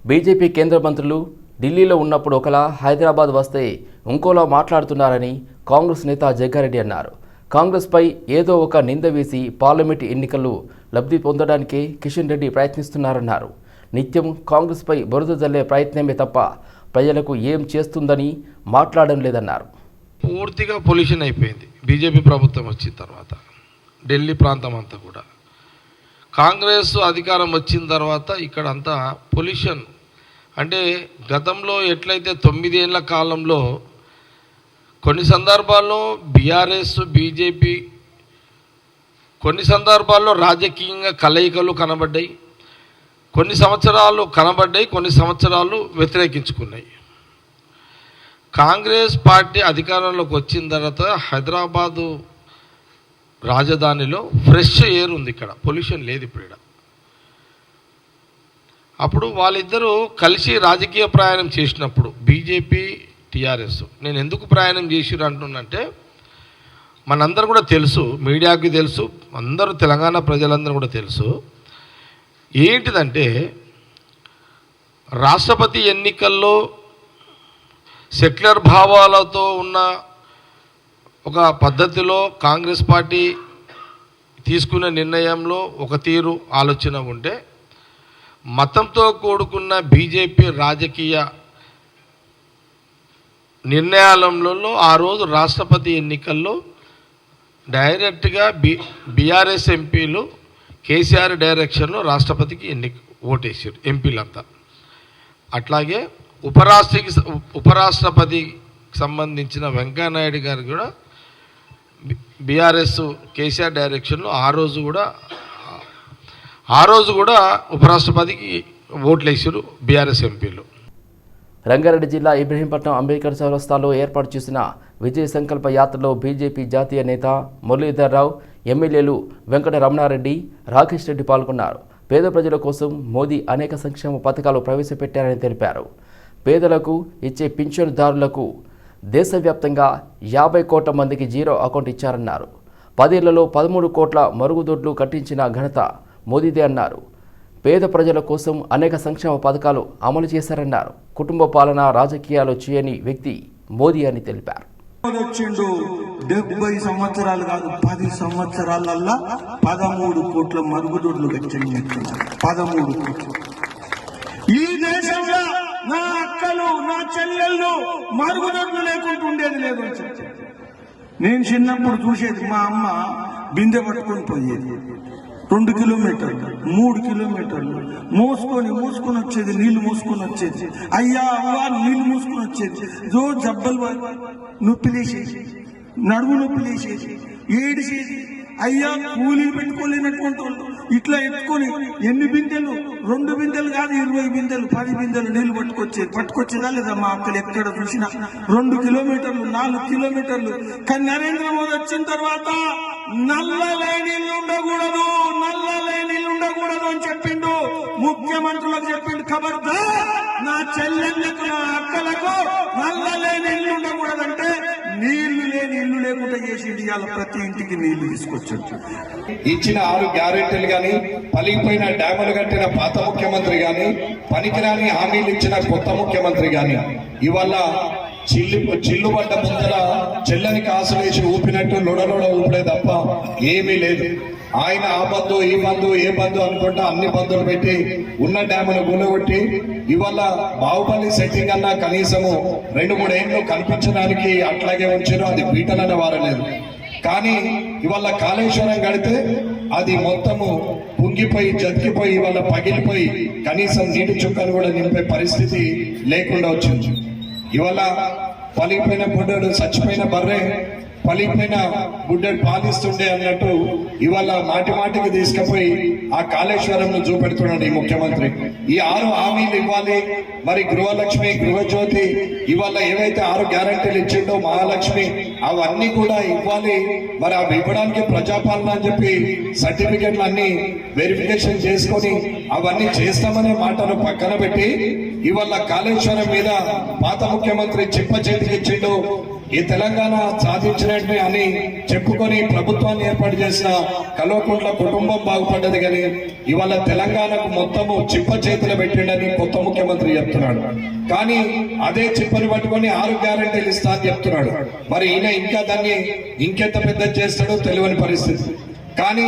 BJP కేంద్ర మంత్రులు ఢిల్లీలో ఉన్నప్పుడు ఒకలా హైదరాబాద్ వస్తే ఇంకోలా మాట్లాడుతున్నారని కాంగ్రెస్ నేత జగ్గారెడ్డి అన్నారు. కాంగ్రెస్పై ఏదో ఒక నింద వేసి పార్లమెంటు ఎన్నికల్లో లబ్ధి పొందడానికే కిషన్ రెడ్డి ప్రయత్నిస్తున్నారన్నారు. నిత్యం కాంగ్రెస్పై బురద జల్లే ప్రయత్నమే తప్ప ప్రజలకు ఏం చేస్తుందని మాట్లాడడం లేదన్నారు. పూర్తిగా పొల్యూషన్ అయిపోయింది బీజేపీ ప్రభుత్వం వచ్చిన తర్వాత. ఢిల్లీ ప్రాంతం అంతా కూడా కాంగ్రెస్ అధికారం వచ్చిన తర్వాత ఇక్కడ అంతా పొల్యూషన్. అంటే గతంలో ఎట్లయితే 9 ఏళ్ల కాలంలో కొన్ని సందర్భాల్లో బీఆర్ఎస్ బీజేపీ కొన్ని సందర్భాల్లో రాజకీయంగా కలయికలు కనబడ్డాయి, కొన్ని సంవత్సరాలు కనబడ్డాయి, కొన్ని సంవత్సరాలు వ్యతిరేకించుకున్నాయి. కాంగ్రెస్ పార్టీ అధికారంలోకి వచ్చిన తర్వాత హైదరాబాదు రాజధానిలో ఫ్రెష్ ఎయిర్ ఉంది, ఇక్కడ పొల్యూషన్ లేదు. ఇప్పుడు ఇక్కడ అప్పుడు వాళ్ళిద్దరూ కలిసి రాజకీయ ప్రయాణం చేసినప్పుడు బీజేపీ టీఆర్ఎస్ నేను ఎందుకు ప్రయాణం చేసిరు అంటున్నంటే మనందరూ కూడా తెలుసు, మీడియాకి తెలుసు, అందరూ తెలంగాణ ప్రజలందరూ కూడా తెలుసు. ఏంటిదంటే రాష్ట్రపతి ఎన్నికల్లో సెక్యులర్ భావాలతో ఉన్న ఒక పద్ధతిలో కాంగ్రెస్ పార్టీ తీసుకున్న నిర్ణయంలో ఒక తీరు ఆలోచన ఉంటే, మతంతో కూడుకున్న బీజేపీ రాజకీయ నిర్ణయాలలో ఆ రోజు రాష్ట్రపతి ఎన్నికల్లో డైరెక్ట్గా బీఆర్ఎస్ ఎంపీలు కేసీఆర్ డైరెక్షన్లో రాష్ట్రపతికి ఓటేసారు ఎంపీలంతా. అట్లాగే ఉపరాష్ట్రపతికి సంబంధించిన వెంకయ్యనాయుడు గారు కూడా బీఆర్ఎస్ కేసీఆర్ డైరెక్షన్లో ఆ రోజు కూడా ఉపరాష్ట్రపతికి ఓట్లు వేసారు బీఆర్ఎస్ ఎంపీలు. రంగారెడ్డి జిల్లా ఇబ్రహీంపట్నం అంబేద్కర్ చౌరస్తాలో ఏర్పాటు చేసిన విజయ సంకల్ప యాత్రలో బీజేపీ జాతీయ నేత మురళీధర్ రావు, ఎమ్మెల్యేలు వెంకట రమణారెడ్డి, రాకేష్ రెడ్డి పాల్గొన్నారు. పేద ప్రజల కోసం మోదీ అనేక సంక్షేమ పథకాలు ప్రవేశపెట్టారని తెలిపారు. పేదలకు ఇచ్చే పింఛనుదారులకు దేశవ్యాప్తంగా 50 కోట్ల మందికి జీరో అకౌంట్ ఇచ్చారన్నారు. 10 ఏళ్లలో 13 కోట్ల మరుగుదొడ్లు కట్టించిన ఘనత మోదీదే అన్నారు. పేద ప్రజల కోసం అనేక సంక్షేమ పథకాలు అమలు చేశారన్నారు. కుటుంబ పాలన రాజకీయాలు చేయని వ్యక్తి మోదీ అని తెలిపారు. 70 సంవత్సరాలు కాదు, 10 సంవత్సరాలల్లా 13 కోట్ల మరుగుదొడ్లు కట్టింది. 13 కోట్లు. ఈ దేశంలో నా అక్కలు నా చెల్లెళ్ళు మరుగుదొడ్లు లేకుండా ఉండేది లేదు. నేను చిన్నప్పుడు చూసేది, మా అమ్మ బిందె పట్టుకొని పోయేది 2 కిలోమీటర్లు 3 కిలోమీటర్లు మోసుకొని వచ్చేది, నీళ్లు మోసుకొని వచ్చేది. అయ్యా అవ్వా నీళ్లు మోసుకొని వచ్చేది. రోజు జబ్బలు నొప్పిలేసేసి, నడుము నొప్పిలేసేసి, ఏడిసేసి, అయ్యా కూలీలు పెట్టుకోలేనటువంటి వాళ్ళు ఇట్లా ఎత్తుకొని ఎన్ని బిందెలు, 2 బిందెలు కాదు 20 బిందెలు 10 బిందెలు నీళ్లు పట్టుకొచ్చేదా లేదా మా అక్కలు ఎక్కడ చూసినా. 2 కిలోమీటర్లు 4 కిలోమీటర్లు. కానీ నరేంద్ర మోదీ వచ్చిన తర్వాత నల్లలే నీళ్లు ఉండకూడదు అని చెప్పిండు. ముఖ్యమంత్రులకు చెప్పిండు, ఖబర్దార్ నా చెల్లెళ్ళకు నా అక్కలకు నల్లలే నీళ్లు ఉండకూడదంటే నీళ్లు లేని ఇల్లు లేకుండా చేసిండు. ఇవాళ ప్రతి ఇంటికి నీళ్లు తీసుకొచ్చాడు. ఇచ్చిన 6 గ్యారెంటీలు గాని, పలిగిపోయిన డ్యాములు కట్టిన పాత ముఖ్యమంత్రి గాని, పనికిరాని హామీలు ఇచ్చిన కొత్త ముఖ్యమంత్రి గాని ఇవాళ చిల్లుబడ్డ ముందర చెల్లని కాసులు వేసి ఊపినట్టు లొడలోడ ఊపిడే తప్ప ఏమీ లేదు. ఆయన ఆ బంధు ఈ బంధు ఏ బంధు అనుకుంటా అన్ని బంధువులు పెట్టి ఉన్న డ్యామును గుల్లగొట్టి ఇవాళ బాహుబలి సెట్టింగ్ అన్నా కనీసము 2-3 ఏళ్ళు కనిపించడానికి అట్లాగే ఉంచారు. అది పీటలనే వారలేదు. కానీ ఇవాళ కాళేశ్వరం కడితే అది మొత్తము పొంగిపోయి జతికిపోయి ఇవాళ పగిలిపోయి కనీసం నీటి చుక్కను కూడా నింపే పరిస్థితి లేకుండా వచ్చింది. ఇవాళ పలిగిపోయిన బుడ్డడు చచ్చిపోయిన బర్రె పలిగిపోయిన బుడ్డడు పాలిస్తుండే అన్నట్టు ఇవాళ మాటికి తీసుకుపోయి ఆ కాళేశ్వరంను చూపెడుతున్నాడు ఈ ముఖ్యమంత్రి. ఈ 6 హామీలు ఇవ్వాలి, మరి గృహలక్ష్మి గృహజ్యోతి ఇవాళ ఏవైతే 6 గ్యారెంటీలు ఇచ్చిండో మహాలక్ష్మి అవన్నీ కూడా ఇవ్వాలి. మరి అవి ఇవ్వడానికి ప్రజాపాలన అని చెప్పి సర్టిఫికెట్లు అన్ని వెరిఫికేషన్ చేసుకొని అవన్నీ చేస్తామనే మాటను పక్కన పెట్టి ఇవాళ కాళేశ్వరం మీద పాత ముఖ్యమంత్రి చిప్ప చేతికి ఇచ్చిండు. ఈ తెలంగాణ సాధించినట్టు అని చెప్పుకొని ప్రభుత్వాన్ని ఏర్పాటు చేసిన కల్వకుంట్ల కుటుంబం బాగుపడ్డది కానీ ఇవాళ తెలంగాణకు మొత్తము చిప్ప చేతులు పెట్టిండని కొత్త ముఖ్యమంత్రి చెప్తున్నాడు. కానీ అదే చిప్పని పట్టుకొని 6 గ్యారెంటీలు ఇస్తా అని చెప్తున్నాడు. మరి ఈయన ఇంకా దాన్ని ఇంకెంత పెద్ద చేస్తాడో తెలియని పరిస్థితి. కానీ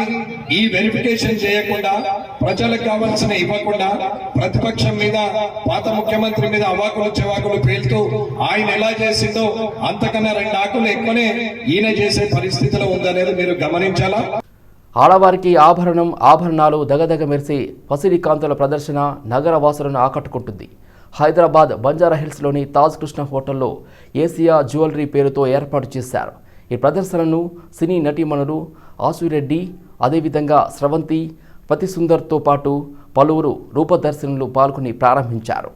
ఈ వెరిఫికేషన్ చేయకుండా, ప్రజలకు కావాల్సిన ఇవ్వకుండా, ప్రతిపక్షం మీద, పాత ముఖ్యమంత్రి మీద అవాకులు చెవాకులు పేలుతూ ఆయన ఎలా చేసిందో అంతకన్నా 2 ఆకులు ఎక్కువనే ఈయన చేసే పరిస్థితిలో ఉందనేది మీరు గమనించాలా. ఆడవారికి ఆభరణాలు దగదగ మెరిసి పసిడి కాంతుల ప్రదర్శన నగర వాసులను ఆకట్టుకుంటుంది. హైదరాబాద్ బంజారాహిల్స్లోని తాజ్ కృష్ణ హోటల్లో ఏసియా జ్యువెలరీ పేరుతో ఏర్పాటు చేశారు. ఈ ప్రదర్శనను సినీ నటీమణులు ఆసురెడ్డి, అదేవిధంగా స్రవంతి, పతి సుందర్తో పాటు పలువురు రూపదర్శనులు పాల్గొని ప్రారంభించారు.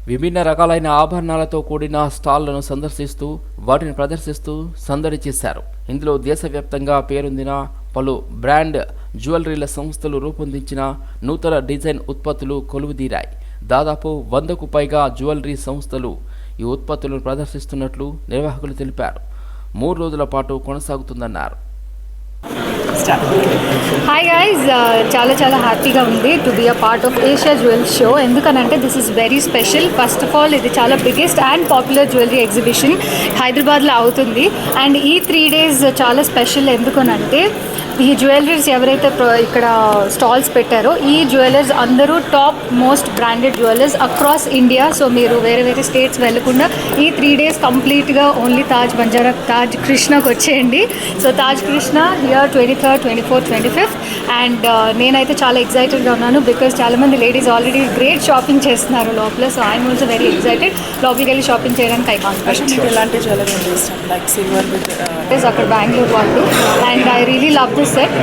విభిన్న రకాలైన ఆభరణాలతో కూడిన స్టాళ్లను సందర్శిస్తూ వాటిని ప్రదర్శిస్తూ సందడి చేశారు. ఇందులో దేశవ్యాప్తంగా పేరొందిన పలు బ్రాండ్ జ్యువెలరీల సంస్థలు రూపొందించిన నూతన డిజైన్ ఉత్పత్తులు కొలువుదీరాయి. దాదాపు 100కు పైగా జ్యువెలరీ సంస్థలు ఈ ఉత్పత్తులను ప్రదర్శిస్తున్నట్లు నిర్వాహకులు తెలిపారు. 3 రోజుల పాటు కొనసాగుతుందన్నారు. హాయ్ గైజ్, చాలా హ్యాపీగా ఉంది to be a part of Asia jewel show. ఎందుకనంటే this is very special. First of all ఇది చాలా biggest and popular jewellery exhibition హైదరాబాద్లో అవుతుంది. అండ్ ఈ 3 days చాలా స్పెషల్. ఎందుకనంటే ఈ జ్యువెలరీస్ ఎవరైతే ఇక్కడ స్టాల్స్ పెట్టారో ఈ జ్యువెలర్స్ అందరూ top most branded jewellers across India. So మీరు వేరే స్టేట్స్ వెళ్ళకుండా ఈ 3 days కంప్లీట్గా ఓన్లీ తాజ్ కృష్ణకు వచ్చేయండి. So Taj Krishna here 23rd, 24th, 25th. And నేనైతే చాలా ఎక్సైటెడ్గా ఉన్నాను బికాజ్ చాలామంది లేడీస్ ఆల్రెడీ గ్రేట్ షాపింగ్ చేస్తున్నారు లోపల. So I'm also very excited లోపలికి వెళ్ళి షాపింగ్ చేయడానికి. ఐ కాన్ఫిడెంట్ అక్కడ బెంగళూరు వాళ్ళు. And I really love this set.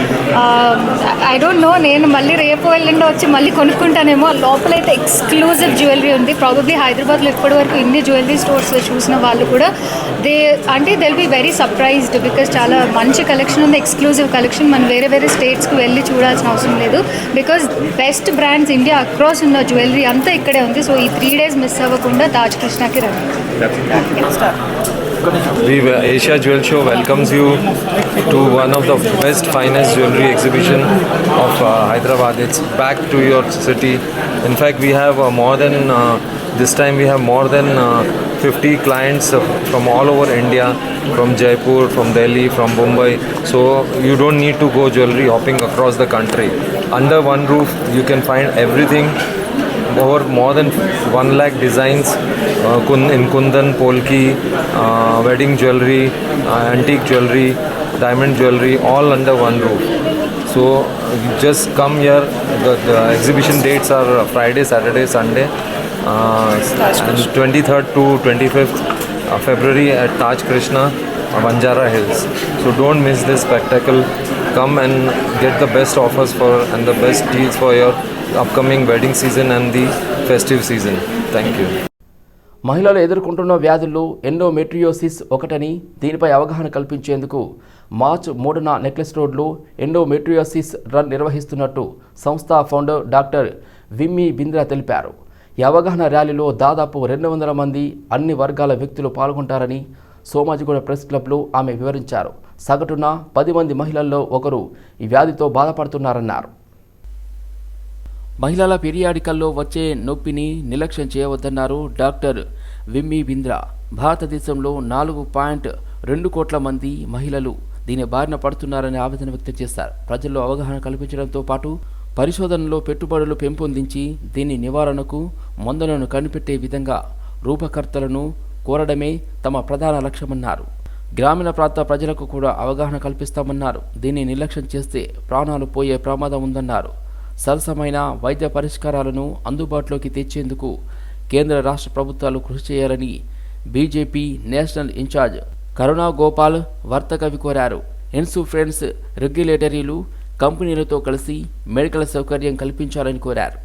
I don't know, నేను మళ్ళీ రేపు ఎల్లుండో వచ్చి మళ్ళీ కొనుక్కుంటానేమో. లోపలైతే ఎక్స్క్లూజివ్ జ్యువెలరీ ఉంది. ప్రాబబ్లీ హైదరాబాద్లో ఇప్పటివరకు ఇన్ని జ్యువెలరీ స్టోర్స్ చూసిన వాళ్ళు కూడా will be very surprised because చాలా మంచి కలెక్షన్ ఉంది, ఎక్స్క్లూజివ్ కలెక్షన్. మనం వేరే స్టేట్స్కి వెళ్ళి చూడాల్సిన అవసరం లేదు because best brands India across ఉన్న జ్యువెలరీ అంతా ఇక్కడే ఉంది. సో ఈ 3 days మిస్ అవ్వకుండా తాజ్ కృష్ణకి రండి. Asia Jewel Show welcomes you to one of the best, finest jewelry exhibition of Hyderabad. It's back to your city. In fact, we have this time we have more than 50 clients from all over India, from Jaipur, from Delhi, from Mumbai. So you don't need to go jewelry hopping across the country. Under one roof, you can find everything. Over more than 1 lakh designs in Kundan, Polki, wedding jewelry, antique jewelry, diamond jewelry, all under one roof. So just come here. The exhibition dates are Friday, Saturday, Sunday, 23rd to 25th February at Taj Krishna, Banjara Hills. So don't miss this spectacle. Come and get the best offers and the best deals for your upcoming wedding season and the festive season. Thank you. మహిళలు ఎదుర్కొంటున్న వ్యాధుల్లో endometriosis ఒకటని, దీనిపై అవగాహన కల్పించేందుకు మార్చి 3న necklace రోడ్లో endometriosis run నిర్వహిస్తున్నట్టు సంస్థ founder doctor Vimmy Bindra తెలిపారు. ఈ అవగాహన ర్యాలీలో దాదాపు 200 మంది అన్ని వర్గాల వ్యక్తులు పాల్గొంటారని సోమాజిగూడ ప్రెస్ క్లబ్లో ఆమె వివరించారు. సగటున 10 మంది మహిళల్లో ఒకరు ఈ వ్యాధితో బాధపడుతున్నారన్నారు. మహిళల పీరియాడికల్లో వచ్చే నొప్పిని నిర్లక్ష్యం చేయవద్దన్నారు డాక్టర్ విమ్మీ బింద్రా. భారతదేశంలో 4.2 కోట్ల మంది మహిళలు దీని బారిన పడుతున్నారని ఆవేదన వ్యక్తం చేశారు. ప్రజల్లో అవగాహన కల్పించడంతో పాటు పరిశోధనలో పెట్టుబడులు పెంపొందించి దీని నివారణకు మందులను కనిపెట్టే విధంగా రూపకర్తలను కోరడమే తమ ప్రధాన లక్ష్యమన్నారు. గ్రామీణ ప్రాంత ప్రజలకు కూడా అవగాహన కల్పిస్తామన్నారు. దీన్ని నిర్లక్ష్యం చేస్తే ప్రాణాలు పోయే ప్రమాదం ఉందన్నారు. సరసమైన వైద్య పరిష్కారాలను అందుబాటులోకి తెచ్చేందుకు కేంద్ర రాష్ట్ర ప్రభుత్వాలు కృషి చేయాలని బీజేపీ నేషనల్ ఇన్ఛార్జ్ కరుణా గోపాల్ వర్తకవి కోరారు. ఇన్సూరెన్స్ రెగ్యులేటరీలు కంపెనీలతో కలిసి మెడికల్ సౌకర్యం కల్పించాలని కోరారు.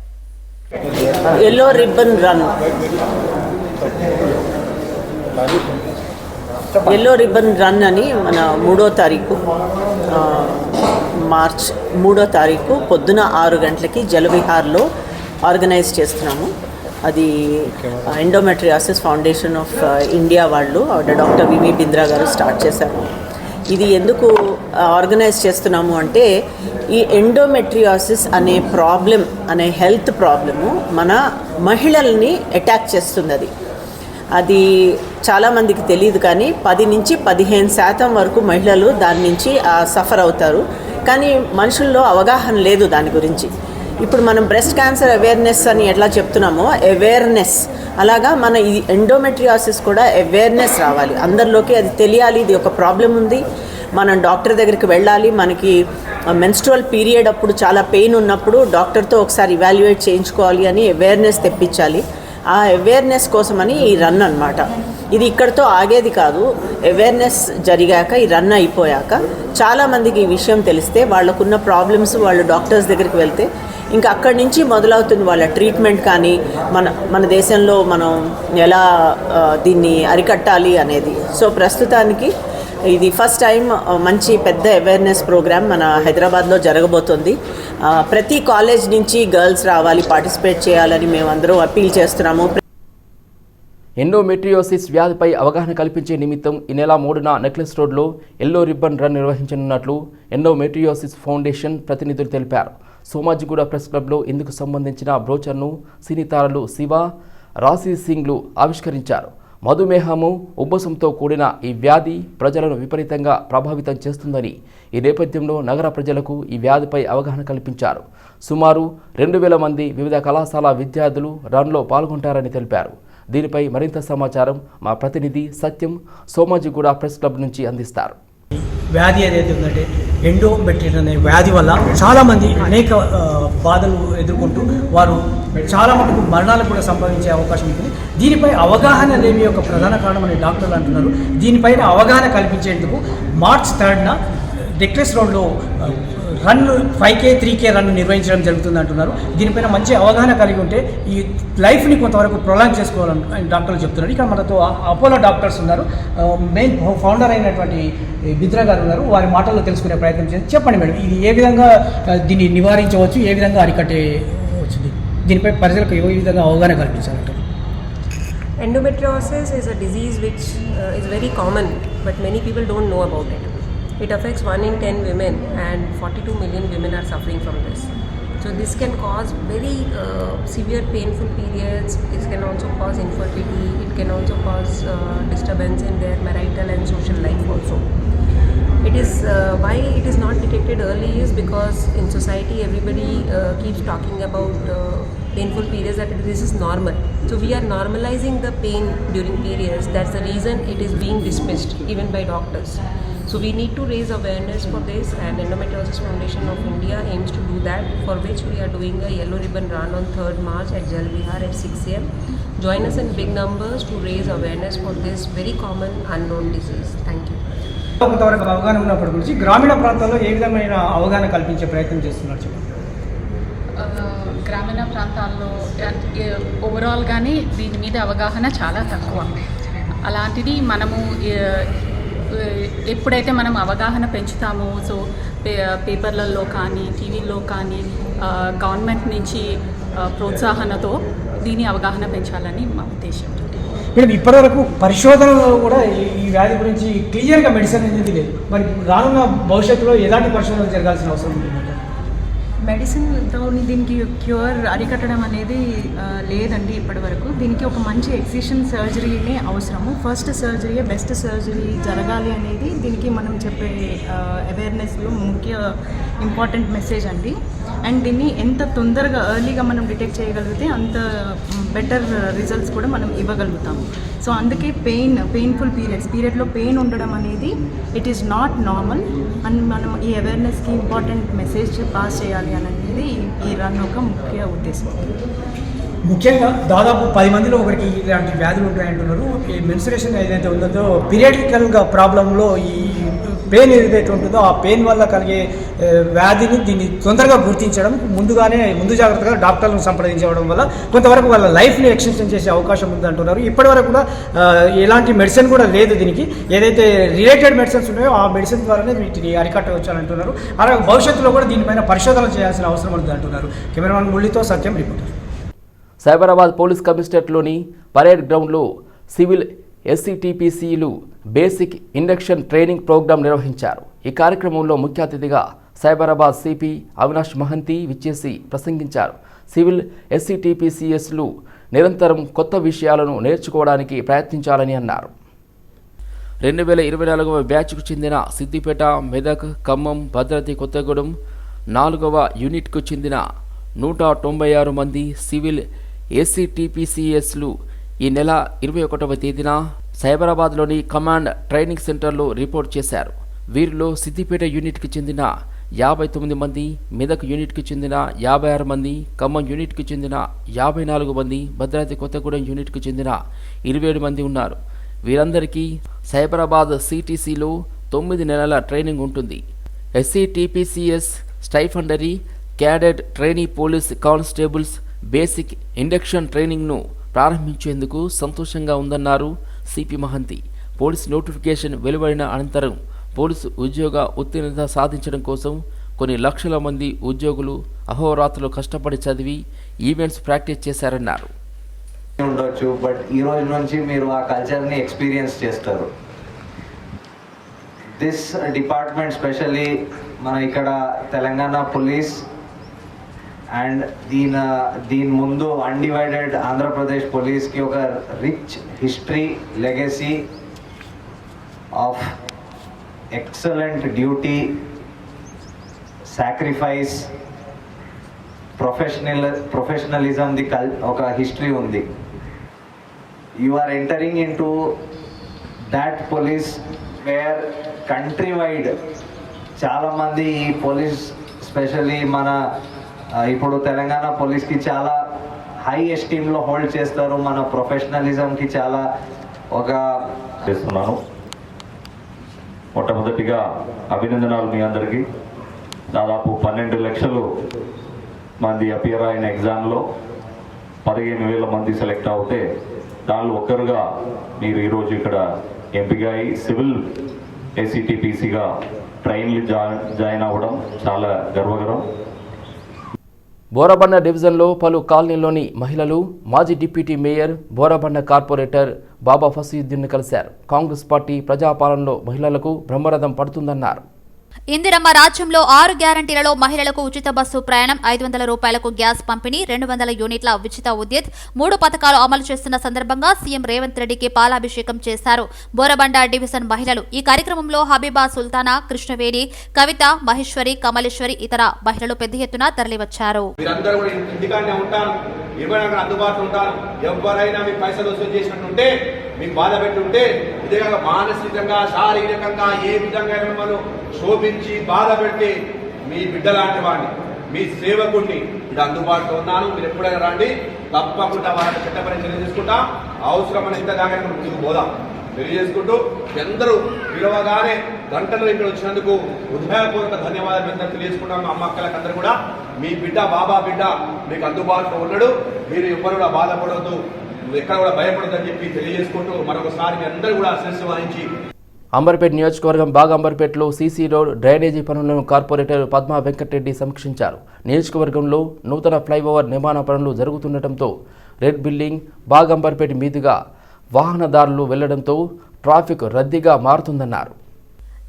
ఎల్లో రిబ్బన్ రన్ అని మన 3వ తారీఖు మార్చ్ 3వ తారీఖు పొద్దున 6 గంటలకి జలవిహార్లో ఆర్గనైజ్ చేస్తున్నాము. అది ఎండోమెట్రియాసిస్ ఫౌండేషన్ ఆఫ్ ఇండియా వాళ్ళు డాక్టర్ వివి బింద్రా గారు స్టార్ట్ చేశారు. ఇది ఎందుకు ఆర్గనైజ్ చేస్తున్నాము అంటే ఈ ఎండోమెట్రియాసిస్ అనే ప్రాబ్లం, అనే హెల్త్ ప్రాబ్లము మన మహిళల్ని అటాక్ చేస్తుంది. అది చాలామందికి తెలియదు, కానీ 10 నుంచి 15% వరకు మహిళలు దాని నుంచి సఫర్ అవుతారు. కానీ మనుషుల్లో అవగాహన లేదు దాని గురించి. ఇప్పుడు మనం బ్రెస్ట్ క్యాన్సర్ అవేర్నెస్ అని ఎట్లా చెప్తున్నామో అవేర్నెస్, అలాగా మన ఈ ఎండోమెట్రియాసిస్ కూడా అవేర్నెస్ రావాలి అందరిలోకి. అది తెలియాలి, ఇది ఒక ప్రాబ్లం ఉంది, మనం డాక్టర్ దగ్గరికి వెళ్ళాలి. మనకి మెన్స్ట్రువల్ పీరియడ్ అప్పుడు చాలా పెయిన్ ఉన్నప్పుడు డాక్టర్తో ఒకసారి ఇవాల్యుయేట్ చేయించుకోవాలి అని అవేర్నెస్ తెప్పించాలి. ఆ అవేర్నెస్ కోసమని ఈ రన్ అన్నమాట. ఇది ఇక్కడితో ఆగేది కాదు. అవేర్నెస్ జరిగాక, ఈ రన్ అయిపోయాక చాలామందికి ఈ విషయం తెలిస్తే, వాళ్ళకున్న ప్రాబ్లమ్స్ వాళ్ళు డాక్టర్స్ దగ్గరికి వెళ్తే ఇంకా అక్కడి నుంచి మొదలవుతుంది వాళ్ళ ట్రీట్మెంట్. కానీ మన దేశంలో మనం ఎలా దీన్ని అరికట్టాలి అనేది. సో ప్రస్తుతానికి ఇది ఫస్ట్ టైం మంచి పెద్ద అవేర్నెస్ ప్రోగ్రామ్ మన హైదరాబాద్లో జరగబోతుంది. ప్రతి కాలేజ్ నుంచి గర్ల్స్ రావాలి, పార్టిసిపేట్ చేయాలని మేమందరం అప్పీల్ చేస్తున్నాము. ఎండోమెట్రియోసిస్ వ్యాధిపై అవగాహన కల్పించే నిమిత్తం ఈ నెల 3న నెక్లెస్ రోడ్లో ఎల్లో రిబ్బన్ రన్ నిర్వహించనున్నట్లు ఎండోమెట్రియోసిస్ ఫౌండేషన్ ప్రతినిధులు తెలిపారు. సోమాజిగూడ ప్రెస్ క్లబ్లో ఇందుకు సంబంధించిన బ్రోచర్ను సినీ తారలు శివ, రాశి సింగ్లు ఆవిష్కరించారు. మధుమేహము, ఉబ్బసంతో కూడిన ఈ వ్యాధి ప్రజలను విపరీతంగా ప్రభావితం చేస్తుందని, ఈ నేపథ్యంలో నగర ప్రజలకు ఈ వ్యాధిపై అవగాహన కల్పించారు. సుమారు 2000 మంది వివిధ కళాశాల విద్యార్థులు రన్లో పాల్గొంటారని తెలిపారు. దీనిపై మరింత సమాచారం మా ప్రతినిధి సత్యం సోమాజిగూడ ప్రెస్ క్లబ్ నుంచి అందిస్తారు. వ్యాధి ఏదైతే ఉందంటే ఎండోమెట్రియాసిస్ అనే వ్యాధి వల్ల చాలామంది అనేక బాధలు ఎదుర్కొంటూ వారు చాలా మటుకు మరణాలు కూడా సంభవించే అవకాశం ఉంటుంది. దీనిపై అవగాహన లేని యొక్క ప్రధాన కారణం అని డాక్టర్లు అంటున్నారు. దీనిపైన అవగాహన కల్పించేందుకు మార్చ్ 3న నెక్లెస్ రోడ్లో రన్ 5K 3K రన్ నిర్వహించడం జరుగుతుంది అంటున్నారు. దీనిపైన మంచి అవగాహన కలిగి ఉంటే ఈ లైఫ్ని కొంతవరకు ప్రొలాంగ్ చేసుకోవాలని డాక్టర్లు చెప్తున్నారు. ఇక్కడ మనతో అపోలో డాక్టర్స్ ఉన్నారు, మెయిన్ ఫౌండర్ అయినటువంటి బిద్రా గారు ఉన్నారు. వారి మాటల్లో తెలుసుకునే ప్రయత్నం చేసి చెప్పండి మేడం, ఇది ఏ విధంగా దీన్ని నివారించవచ్చు, ఏ విధంగా అరికట్టవచ్చు, దీనిపై ప్రజలకు ఏ విధంగా అవగాహన కల్పించాలంటారు? Endometriosis is a disease which is very common, but many people don't know about it. It affects 1 in 10 women, and 42 million women are suffering from this. So this can cause very severe painful periods. It can also cause infertility. It can also cause disturbance in their marital and social life also. It is why it is not detected early is because in society everybody keeps talking about painful periods, that this is normal. So we are normalizing the pain during periods. That's the reason it is being dismissed even by doctors. So we need to raise awareness for this, and Endometriosis Foundation of India aims to do that, for which we are doing a yellow ribbon run on 3rd March at Jal Vihar at 6 am. Join us in big numbers to raise awareness for this very common unknown disease. Thank you. కొంతవరకు అవగాహన ఉన్నప్పటి గురించి గ్రామీణ ప్రాంతాల్లో ఏ విధమైన అవగాహన కల్పించే ప్రయత్నం చేస్తున్నారు చెప్పండి. గ్రామీణ ప్రాంతాల్లో ఓవరాల్గానే దీని మీద అవగాహన చాలా తక్కువ. అలాంటిది మనము ఎప్పుడైతే మనం అవగాహన పెంచుతామో, సో పేపర్లలో కానీ టీవీల్లో కానీ గవర్నమెంట్ నుంచి ప్రోత్సాహనతో దీని అవగాహన పెంచాలని మా ఉద్దేశం. ఇప్పుడు ఇప్పటివరకు పరిశోధనలో కూడా ఈ వ్యాధి గురించి క్లియర్గా మెడిసిన్ అనేది లేదు. మరి రానున్న భవిష్యత్తులో ఎలాంటి పరిశోధనలు జరగాల్సిన అవసరం ఉంది? మెడిసిన్తో దీనికి క్యూర్ అరికట్టడం అనేది లేదండి ఇప్పటివరకు. దీనికి ఒక మంచి ఎక్సిషన్ సర్జరీనే అవసరము. ఫస్ట్ సర్జరీయే బెస్ట్ సర్జరీ జరగాలి అనేది దీనికి మనం చెప్పే అవేర్నెస్లో ముఖ్య ఇంపార్టెంట్ మెసేజ్ అండి. అండ్ దీన్ని ఎంత తొందరగా ఎర్లీగా మనం డిటెక్ట్ చేయగలిగితే అంత బెటర్ రిజల్ట్స్ కూడా మనం ఇవ్వగలుగుతాము. సో అందుకే పెయిన్ఫుల్ పీరియడ్లో పెయిన్ ఉండడం అనేది it is not normal. And మనం ఈ అవేర్నెస్కి ఇంపార్టెంట్ మెసేజ్ పాస్ చేయాలి అనేది ఈ రన్ ఒక ముఖ్య ఉద్దేశం. ముఖ్యంగా దాదాపు 10 మందిలో ఒకరికి ఇలాంటి వ్యాధులు ఉంటాయంటున్నారు. ఈ మెన్స్ట్రుయేషన్ ఏదైతే ఉందో పీరియడికల్గా ప్రాబ్లంలో ఈ పెయిన్ ఏదైతే ఉంటుందో ఆ పెయిన్ వల్ల కలిగే వ్యాధిని దీన్ని తొందరగా గుర్తించడం, ముందు జాగ్రత్తగా డాక్టర్లను సంప్రదించడం వల్ల కొంతవరకు వాళ్ళ లైఫ్ని ఎక్స్టెన్షన్ చేసే అవకాశం ఉందంటున్నారు. ఇప్పటివరకు కూడా ఎలాంటి మెడిసిన్ కూడా లేదు దీనికి. ఏదైతే రిలేటెడ్ మెడిసిన్స్ ఉన్నాయో ఆ మెడిసిన్ ద్వారానే వీటిని అరికట్టవచ్చు అని అంటున్నారు. అలాగే భవిష్యత్తులో కూడా దీనిపైన పరిశోధన చేయాల్సిన అవసరం ఉంది అంటున్నారు. కెమెరామెన్ మురళితో సత్యం రిపోర్టర్. సైబరాబాద్ పోలీస్ కమిషనరేట్లోని పరేడ్ గ్రౌండ్లో సివిల్ ఎస్సీటీపీసీలు బేసిక్ ఇండక్షన్ ట్రైనింగ్ ప్రోగ్రాం నిర్వహించారు. ఈ కార్యక్రమంలో ముఖ్య అతిథిగా సైబరాబాద్ సిపి అవినాష్ మహంతి విచ్చేసి ప్రసంగించారు. సివిల్ ఎస్సీటీపీసీఎస్లు నిరంతరం కొత్త విషయాలను నేర్చుకోవడానికి ప్రయత్నించాలని అన్నారు. 2024వ బ్యాచ్కు చెందిన సిద్దిపేట, మెదక్, ఖమ్మం, భద్రాద్రి కొత్తగూడెం 4వ యూనిట్కు చెందిన 196 మంది సివిల్ ఎస్సీటీపీసీఎస్లు ఈ నెల 21వ తేదీన సైబరాబాద్లోని కమాండ్ ట్రైనింగ్ సెంటర్లో రిపోర్ట్ చేశారు. వీరిలో సిద్దిపేట యూనిట్కి చెందిన 59 మంది, మెదక్ యూనిట్కి చెందిన 56 మంది, ఖమ్మం యూనిట్కి చెందిన 54 మంది, భద్రాద్రి కొత్తగూడెం యూనిట్కి చెందిన 27 మంది ఉన్నారు. వీరందరికీ సైబరాబాద్ సిటీసీలో 9 నెలల ట్రైనింగ్ ఉంటుంది. SCTPCs stipendiary cadet trainee police constables basic induction ట్రైనింగ్ను ప్రారంభించేందుకు సంతోషంగా ఉందన్నారు సిపి మహంతి. పోలీస్ నోటిఫికేషన్ వెలువడిన అనంతరం పోలీసు ఉద్యోగ ఉత్తీర్ణత సాధించడం కోసం కొన్ని లక్షల మంది ఉద్యోగులు అహోరాత్రులు కష్టపడి చదివి ఈవెంట్స్ ప్రాక్టీస్ చేశారన్నారు. ఉండొచ్చు, బట్ ఈ రోజు నుంచి మీరు ఆ కల్చర్ని ఎక్స్పీరియన్స్ చేస్తారు. దిస్ డిపార్ట్మెంట్ స్పెషల్లీ మన ఇక్కడ తెలంగాణ పోలీస్ అండ్ దీని ముందు అన్డివైడెడ్ ఆంధ్రప్రదేశ్ పోలీస్కి ఒక rich history, legacy of excellent duty, sacrifice, ప్రొఫెషనలిజంది ఒక హిస్టరీ ఉంది. You are entering into that police where countrywide చాలా మంది ఈ పోలీస్ స్పెషల్లీ మన ఇప్పుడు తెలంగాణ పోలీస్కి చాలా హై ఎస్టీమ్లో హోల్డ్ చేస్తారు. మన ప్రొఫెషనలిజంకి చాలా ఒక చేస్తున్నాను. మొట్టమొదటిగా అభినందనాలు మీ అందరికీ. దాదాపు 12 లక్షలు మంది అపియర్ అయిన ఎగ్జామ్లో 15,000 మంది సెలెక్ట్ అవుతే దానిలో ఒక్కరుగా మీరు ఈరోజు ఇక్కడ ఎంపిక అయ్యి సివిల్ ఏసీటీపీసీగా ట్రైన్లు జాయిన్ అవ్వడం చాలా గర్వకరం. బోరబండ డివిజన్లో పలు కాలనీలోని మహిళలు మాజీ డిప్యూటీ మేయర్ బోరబండ కార్పొరేటర్ బాబా ఫసీయుద్దీన్ను కలిశారు. కాంగ్రెస్ పార్టీ ప్రజాపాలనలో మహిళలకు బ్రహ్మరథం పడుతుందన్నారు. ఇందిరమ్మ రాజ్యంలో 6 గ్యారంటీలలో మహిళలకు ఉచిత బస్సు ప్రయాణం, 500 రూపాయలకు గ్యాస్ పంపిణీ, 200 యూనిట్ల ఉచిత విద్యుత్, 3 పథకాలు అమలు చేస్తున్న సందర్భంగా సీఎం రేవంత్ రెడ్డికి పాలాభిషేకం చేశారు బోరబండ డివిజన్ మహిళలు. ఈ కార్యక్రమంలో హబీబా సుల్తానా, కృష్ణవేణి, కవిత, మహేశ్వరి, కమలేశ్వరి ఇతర మహిళలు పెద్ద ఎత్తున తరలివచ్చారు. ఎవరైనా మీ పైసలు వసూలు చేసినట్టుంటే, మీకు బాధ పెట్టుంటే, ఇదే మానసికంగా శారీరకంగా ఏ విధంగా మిమ్మల్ని శోభించి బాధ పెట్టి మీ బిడ్డ లాంటి వాడిని, మీ సేవకుడిని ఇది అందుబాటులో ఉన్నాను. మీరు ఎప్పుడైనా రండి, తప్పకుండా వాళ్ళకి చట్టపరి చర్య తీసుకుంటా. అవసరమైన ఇంత దాకా ముందుకు పోదాం తెలియజేసుకుంటూ, అందరూ పిలవగానే గంటలు ఇక్కడ వచ్చినందుకు హృదయపూర్వక ధన్యవాదాలు తెలియజేసుకుంటాం. అమ్మ అక్కలకు అందరూ కూడా మీ బిడ్డ బాబా బిడ్డ మీకు అందుబాటులో ఉన్నాడు. మీరు ఎవరు కూడా బాధపడవద్దు, ఎక్కడ కూడా భయపడదని చెప్పి తెలియజేసుకుంటూ మరొకసారి మీ అందరూ కూడా శిరస్సు వహించి అంబర్పేట నియోజకవర్గం బాగంబర్పేటలో సీసీ రోడ్, డ్రైనేజీ పనులను కార్పొరేటర్ పద్మా వెంకటరెడ్డి సమీక్షించారు. నియోజకవర్గంలో నూతన ఫ్లైఓవర్ నిర్మాణ పనులు జరుగుతుండటంతో రెడ్ బిల్డింగ్ బాగంబర్పేట మీదుగా వాహనదారులు వెళ్లడంతో ట్రాఫిక్ రద్దీగా మారుతుందన్నారు.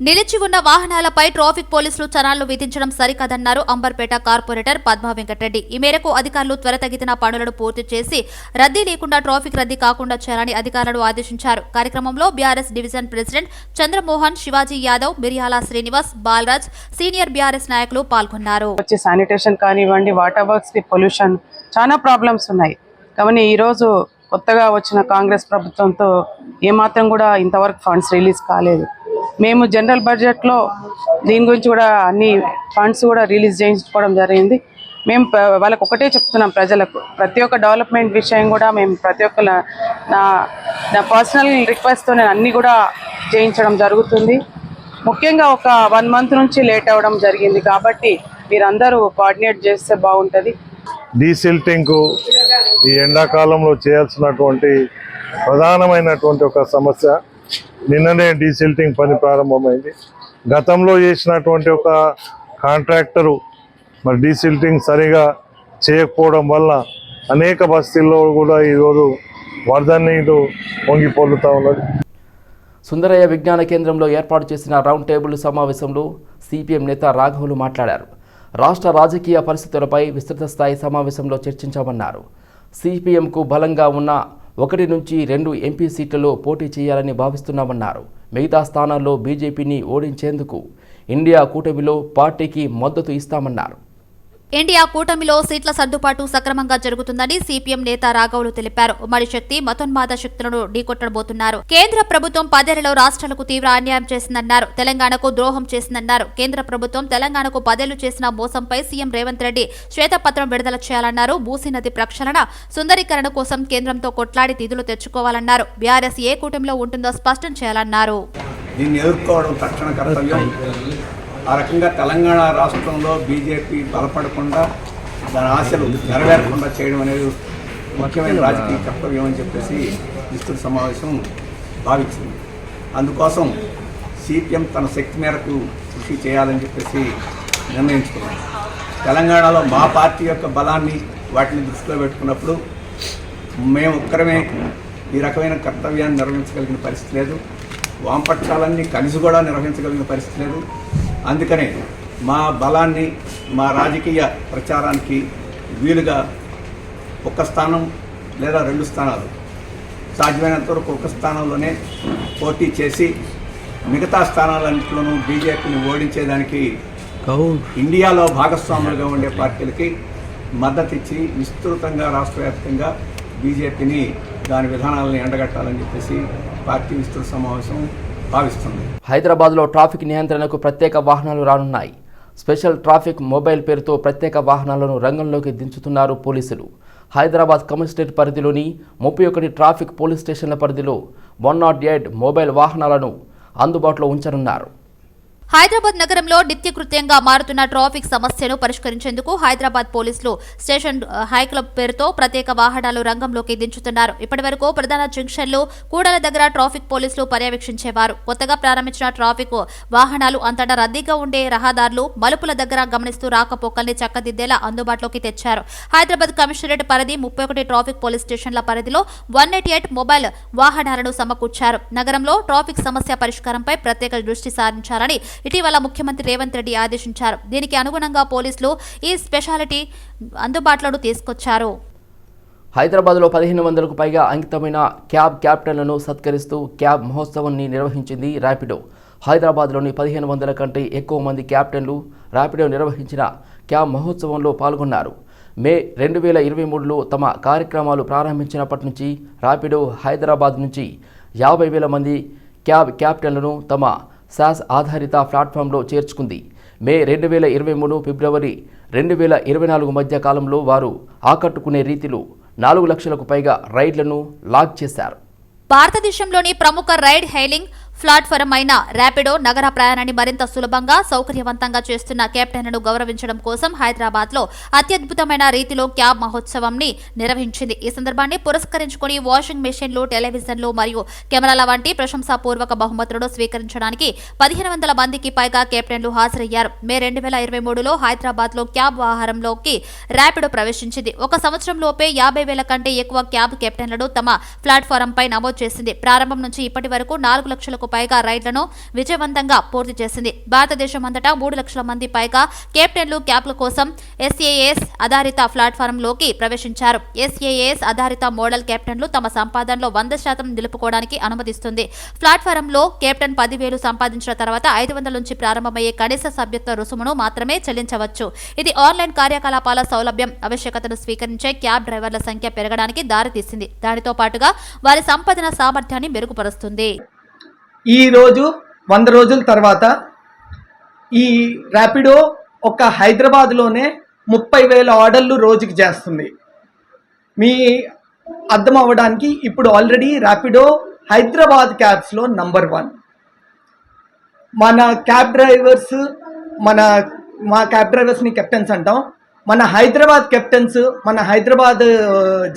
నిలిచి ఉన్న వాహనాలపై ట్రాఫిక్ పోలీసులు చలాన్లు విధించడం సరికాదన్నారు అంబర్పేట కార్పొరేటర్ పద్మా వెంకటరెడ్డి. ఈ మేరకు అధికారులు త్వరితగతిన పనులను పూర్తి చేసి రద్దీ లేకుండా ట్రాఫిక్ రద్దీ కాకుండా చేయాలని అధికారులు ఆదేశించారు. కార్యక్రమంలో BRS division president Chandramohan, Shivaji Yadav, మిరియాల శ్రీనివాస్, బాలరాజ్, సీనియర్ బీఆర్ఎస్ నాయకులు పాల్గొన్నారు. శానిటేషన్ కానివ్వండి, వాటర్ వర్క్స్ కి పొల్యూషన్ చాలా ప్రాబ్లమ్స్ ఉన్నాయి. కానీ ఈరోజు కొత్తగా వచ్చిన కాంగ్రెస్ ప్రభుత్వంతో ఏమాత్రం కూడా ఇంతవరకు ఫండ్స్ రిలీజ్ కాలేదు. మేము జనరల్ బడ్జెట్లో దీని గురించి కూడా అన్ని ఫండ్స్ కూడా రిలీజ్ చేయించుకోవడం జరిగింది. మేము వాళ్ళకు ఒకటే చెప్తున్నాం, ప్రజలకు ప్రతి ఒక్క డెవలప్మెంట్ విషయం కూడా మేము ప్రతి ఒక్క నా పర్సనల్ రిక్వెస్ట్తో నేను అన్నీ కూడా చేయించడం జరుగుతుంది. ముఖ్యంగా ఒక 1 మంత్ నుంచి లేట్ అవ్వడం జరిగింది కాబట్టి మీరందరూ కోఆర్డినేట్ చేస్తే బాగుంటుంది. డీసిల్టింగ్ ఈ ఎండాకాలంలో చేయాల్సినటువంటి ప్రధానమైనటువంటి ఒక సమస్య. నిన్ననే డీసిల్టింగ్ పని ప్రారంభమైంది. గతంలో చేసినటువంటి ఒక కాంట్రాక్టరు మరి డీసిల్టింగ్ సరిగా చేయకపోవడం వల్ల అనేక బస్తీల్లో కూడా ఈరోజు వరద నీరు పొంగిపోలుతూ ఉన్నది. సుందరయ్య విజ్ఞాన కేంద్రంలో ఏర్పాటు చేసిన రౌండ్ టేబుల్ సమావేశంలో సిపిఎం నేత రాఘవులు మాట్లాడారు. రాష్ట్ర రాజకీయ పరిస్థితులపై విస్తృత స్థాయి సమావేశంలో చర్చించామన్నారు. సిపిఎంకు బలంగా ఉన్న 1 నుంచి 2 ఎంపీ సీట్లలో పోటీ చేయాలని భావిస్తున్నామన్నారు. మిగతా స్థానాల్లో బీజేపీని ఓడించేందుకు ఇండియా కూటమిలో పార్టీకి మద్దతు ఇస్తామన్నారు. ఇండియా కూటమిలో సీట్ల సర్దుబాటు సక్రమంగా జరుగుతుందని సిపిఎం నేత రాఘవులు తెలిపారు. ఉమ్మడి శక్తి మతోన్మాద శక్తులను ఢీకొట్టబోతున్నారు. కేంద్ర ప్రభుత్వం 10 ఏళ్లలో రాష్ట్రాలకు తీవ్ర అన్యాయం చేసిందన్నారు. తెలంగాణకు ద్రోహం చేసిందన్నారు. కేంద్ర ప్రభుత్వం తెలంగాణకు 10 ఏళ్లు చేసిన మోసంపై సీఎం రేవంత్ రెడ్డి శ్వేతపత్రం విడుదల చేయాలన్నారు. మూసీ నది ప్రక్షాళన సుందరీకరణ కోసం కేంద్రంతో కొట్లాడి నిధులు తెచ్చుకోవాలన్నారు. బీఆర్ఎస్ ఏ కూటమిలో ఉంటుందో స్పష్టం చేయాలన్నారు. దీన్ని ఎదుర్కోవడం తక్షణ కర్తవ్యం. ఆ రకంగా తెలంగాణ రాష్ట్రంలో బీజేపీ బలపడకుండా దాని ఆశలు నెరవేరకుండా చేయడం అనేది ముఖ్యమైన రాజకీయ కర్తవ్యం అని చెప్పేసి విస్తృత సమావేశం భావించింది. అందుకోసం సిపిఎం తన శక్తి మేరకు కృషి చేయాలని చెప్పేసి నిర్ణయించుకున్నాం. తెలంగాణలో మా పార్టీ యొక్క బలాన్ని వాటిని దృష్టిలో పెట్టుకున్నప్పుడు మేము ఒక్కరమే ఈ రకమైన కర్తవ్యాన్ని నిర్వహించగలిగిన పరిస్థితి లేదు. వామపక్షాలన్నీ కలిసి కూడా నిర్వహించగలిగిన పరిస్థితి లేదు. అందుకనే మా బలాన్ని మా రాజకీయ ప్రచారానికి వీలుగా 1 స్థానం లేదా 2 స్థానాలు సాధ్యమైనంత వరకు 1 స్థానంలోనే పోటీ చేసి మిగతా స్థానాలన్నింటిలోనూ బీజేపీని ఓడించేదానికి ఇండియాలో భాగస్వాములుగా ఉండే పార్టీలకి మద్దతు ఇచ్చి విస్తృతంగా రాష్ట్ర వ్యాప్తంగా బీజేపీని దాని విధానాలను ఎండగట్టాలని చెప్పేసి పార్టీ విస్తృత సమావేశం భావిస్తుంది. హైదరాబాద్లో ట్రాఫిక్ నియంత్రణకు ప్రత్యేక వాహనాలు రానున్నాయి. స్పెషల్ ట్రాఫిక్ మొబైల్ పేరుతో ప్రత్యేక వాహనాలను రంగంలోకి దించుతున్నారు పోలీసులు. హైదరాబాద్ కమిషనరేట్ పరిధిలోని 31 ట్రాఫిక్ పోలీస్ స్టేషన్ల పరిధిలో 108 మొబైల్ వాహనాలను అందుబాటులో ఉంచనున్నారు. హైదరాబాద్ నగరంలో నిత్యకృత్యంగా మారుతున్న ట్రాఫిక్ సమస్యను పరిష్కరించేందుకు హైదరాబాద్ పోలీసులు స్టేషన్ హైక్లబ్ పేరుతో ప్రత్యేక వాహనాలు రంగంలోకి దించుతున్నారు. ఇప్పటివరకు ప్రధాన జంక్షన్లు కూడల దగ్గర ట్రాఫిక్ పోలీసులు పర్యవేక్షించేవారు. కొత్తగా ప్రారంభించిన ట్రాఫిక్ వాహనాలు అంతటా రద్దీగా ఉండే రహదారులు మలుపుల దగ్గర గమనిస్తూ రాకపోకల్ని చక్కదిద్దేలా అందుబాటులోకి తెచ్చారు. హైదరాబాద్ కమిషనరేట్ పరిధి 31 ట్రాఫిక్ పోలీస్ స్టేషన్ల పరిధిలో 188 మొబైల్ వాహనాలను సమకూర్చారు. నగరంలో ట్రాఫిక్ సమస్య పరిష్కారంపై ప్రత్యేక దృష్టి సారించాలని ఇటీవల ముఖ్యమంత్రి రేవంత్ రెడ్డి ఆదేశించారు. దీనికి అనుగుణంగా పోలీసులు ఈ స్పెషాలిటీ అందుబాటులో తీసుకొచ్చారు. హైదరాబాద్లో 1500కు పైగా అంకితమైన క్యాబ్ క్యాప్టెన్లను సత్కరిస్తూ క్యాబ్ మహోత్సవాన్ని నిర్వహించింది ర్యాపిడో. హైదరాబాద్లోని 1500 కంటే ఎక్కువ మంది క్యాప్టెన్లు ర్యాపిడో నిర్వహించిన క్యాబ్ మహోత్సవంలో పాల్గొన్నారు. మే 2023లో తమ కార్యక్రమాలు ప్రారంభించినప్పటి నుంచి ర్యాపిడో హైదరాబాద్ నుంచి 50,000 మంది క్యాబ్ క్యాప్టెన్లను తమ సాస్ ఆధారిత ప్లాట్ఫామ్లో చేర్చుకుంది. మే 2023 ఫిబ్రవరి 2024 మధ్య కాలంలో వారు ఆకట్టుకునే రీతిలో 4 లక్షలకు పైగా రైడ్లను లాంచ్ చేశారు. భారతదేశంలోని ప్రముఖ రైడ్ హెయిలింగ్ ప్లాట్ఫారం అయిన ర్యాపిడో నగర ప్రయాణాన్ని మరింత సులభంగా సౌకర్యవంతంగా చేస్తున్న కెప్టెన్లను గౌరవించడం కోసం హైదరాబాద్లో అత్యద్భుతమైన రీతిలో క్యాబ్ మహోత్సవంని నిర్వహించింది. ఈ సందర్భాన్ని పురస్కరించుకుని వాషింగ్ మెషిన్లు, టెలివిజన్లు మరియు కెమెరాల వంటి ప్రశంసాపూర్వక బహుమతులను స్వీకరించడానికి 1500 మందికి పైగా కెప్టెన్లు హాజరయ్యారు. మే 2023లో హైదరాబాద్లో క్యాబ్ వ్యవహారంలోకి ర్యాపిడో ప్రవేశించింది. ఒక సంవత్సరంలోపే 50,000 కంటే ఎక్కువ క్యాబ్ కెప్టెన్లను తమ ప్లాట్ఫారంపై నమోదు చేసింది. ప్రారంభం నుంచి ఇప్పటి వరకు 4 లక్షలకు పైగా రైడ్లను విజయవంతంగా పూర్తి చేసింది. భారతదేశం అంతటా 3 లక్షల మంది పైగా కెప్టెన్లు క్యాబ్ల కోసం SaaS ఆధారిత ప్లాట్ఫారంలోకి ప్రవేశించారు. SaaS ఆధారిత మోడల్ కెప్టెన్లు తమ సంపాదనలో 100% నిలుపుకోవడానికి అనుమతిస్తుంది. ప్లాట్ఫారంలో కెప్టెన్ 10,000 సంపాదించిన తర్వాత 500 నుంచి ప్రారంభమయ్యే కనీస సభ్యత్వ రుసుమును మాత్రమే చెల్లించవచ్చు. ఇది ఆన్లైన్ కార్యకలాపాల సౌలభ్యం ఆవశ్యకతను స్వీకరించే క్యాబ్ డ్రైవర్ల సంఖ్య పెరగడానికి దారితీసింది. దానితో పాటుగా వారి సంపాదన సామర్థ్యాన్ని మెరుగుపరుస్తుంది. ఈరోజు 100 రోజుల తర్వాత ఈ ర్యాపిడో ఒక హైదరాబాద్లోనే 30,000 ఆర్డర్లు రోజుకి చేస్తుంది. మీ అర్థం అవ్వడానికి ఇప్పుడు ఆల్రెడీ ర్యాపిడో హైదరాబాద్ క్యాబ్స్లో నంబర్ 1. మన క్యాబ్ డ్రైవర్స్ మా క్యాబ్ డ్రైవర్స్ని కెప్టెన్స్ అంటాం. మన హైదరాబాద్ కెప్టెన్స్, మన హైదరాబాద్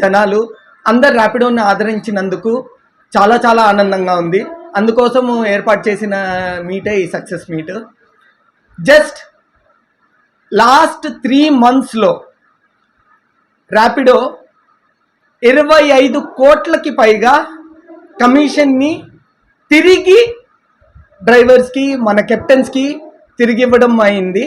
జనాలు అందరు ర్యాపిడోని ఆదరించినందుకు చాలా చాలా ఆనందంగా ఉంది. అందుకోసం ఏర్పాటు చేసిన మీటే ఈ సక్సెస్ మీట్. జస్ట్ లాస్ట్ 3 monthsలో ర్యాపిడో 25 కోట్లకి పైగా కమిషన్ని తిరిగి డ్రైవర్స్కి మన కెప్టెన్స్కి తిరిగి ఇవ్వడం అయింది.